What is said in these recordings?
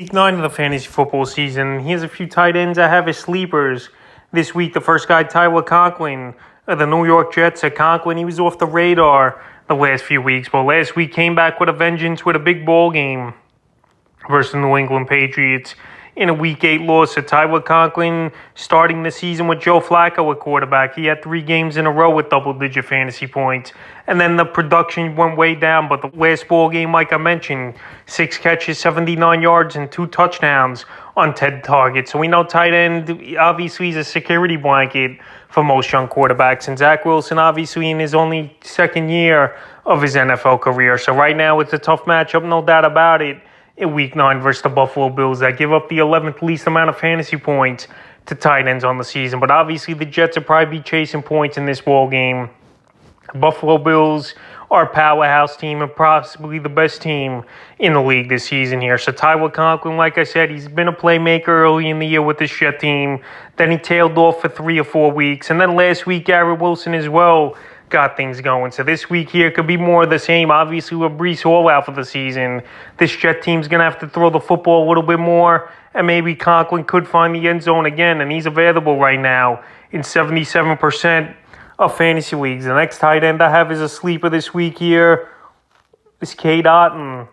Week 9 of the fantasy football season. Here's a few tight ends I have as sleepers. This week, the first guy, Tyler Conklin, of the New York Jets. Conklin, he was off the radar the last few weeks, but last week came back with a vengeance with a big ball game versus the New England Patriots in a Week 8 loss. Tyler Conklin starting the season with Joe Flacco at quarterback. He had 3 games in a row with double-digit fantasy points. And then the production went way down, but the last ball game, like I mentioned, 6 catches, 79 yards, and 2 touchdowns on 10 targets. So we know tight end, obviously, is a security blanket for most young quarterbacks. And Zach Wilson, obviously, in his only second year of his NFL career. So right now, it's a tough matchup, no doubt about it, in Week 9 versus the Buffalo Bills that give up the 11th least amount of fantasy points to tight ends on the season. But obviously, the Jets will probably be chasing points in this ball game. Buffalo Bills are a powerhouse team and possibly the best team in the league this season here. So Tyler Conklin, like I said, he's been a playmaker early in the year with this Jet team. Then he tailed off for 3 or 4 weeks. And then last week, Garrett Wilson as well got things going. So this week here could be more of the same. Obviously, with Breece Hall out for the season, this Jet team's going to have to throw the football a little bit more. And maybe Conklin could find the end zone again. And he's available right now in 77% of fantasy leagues. The next tight end I have is a sleeper this week here. Is Cade Otton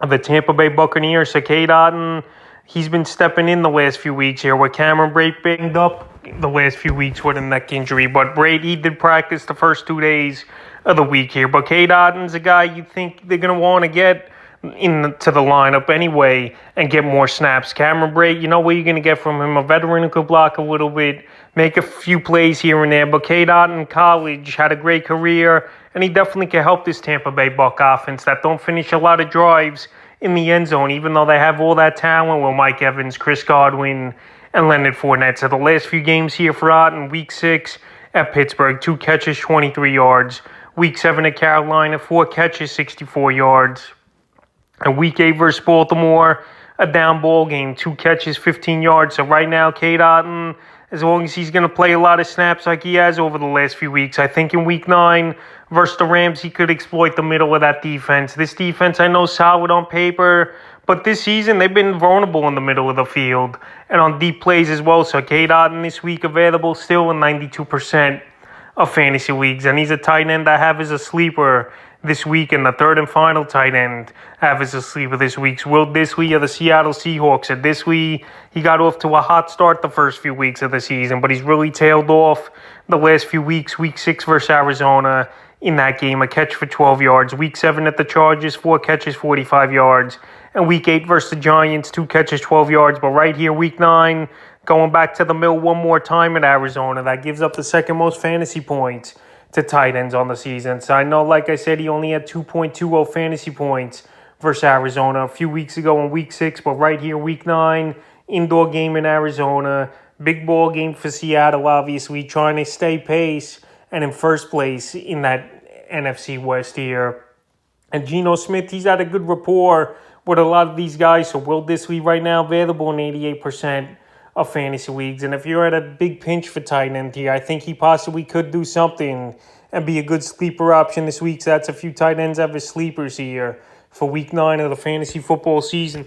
of the Tampa Bay Buccaneers. So Cade Otton, he's been stepping in the last few weeks here with Cameron Brate banged up the last few weeks with a neck injury. But Brate, he did practice the first 2 days of the week here. But Cade Otton's a guy you think they're going to want to get into the lineup anyway and get more snaps. Cameron Brate, you know what you're going to get from him. A veteran who could block a little bit, make a few plays here and there. But Cade Otton in college had a great career, and he definitely can help this Tampa Bay Buck offense that don't finish a lot of drives in the end zone, even though they have all that talent with Mike Evans, Chris Godwin, and Leonard Fournette. So the last few games here for Otton, Week 6 at Pittsburgh, 2 catches, 23 yards. Week 7 at Carolina, 4 catches, 64 yards. And Week 8 versus Baltimore, a down ball game, 2 catches, 15 yards. So right now, Cade Otton, as long as he's going to play a lot of snaps like he has over the last few weeks, I think in Week 9 versus the Rams, he could exploit the middle of that defense. This defense, I know, solid on paper, but this season they've been vulnerable in the middle of the field and on deep plays as well. So Cade Otton this week available still in 92% of fantasy leagues. And he's a tight end I have as a sleeper this week, and the third and final tight end I have as a sleeper this week. Will Dissly of the Seattle Seahawks. At Dissly, he got off to a hot start the first few weeks of the season, but he's really tailed off the last few weeks. Week 6 versus Arizona in that game, a catch for 12 yards. Week 7 at the Chargers, 4 catches, 45 yards. And Week 8 versus the Giants, 2 catches, 12 yards. But right here, Week 9, going back to the mill one more time at Arizona, that gives up the second most fantasy points to tight ends on the season. So I know, like I said, he only had 2.20 fantasy points versus Arizona a few weeks ago in Week 6. But right here, Week 9, indoor game in Arizona, big ball game for Seattle, obviously, trying to stay pace and in first place in that NFC West here. And Geno Smith, he's had a good rapport with a lot of these guys. So Will Dissly right now available in 88% of fantasy leagues. And if you're at a big pinch for tight end here, I think he possibly could do something and be a good sleeper option this week. So that's a few tight ends I have as sleepers here for Week 9 of the fantasy football season.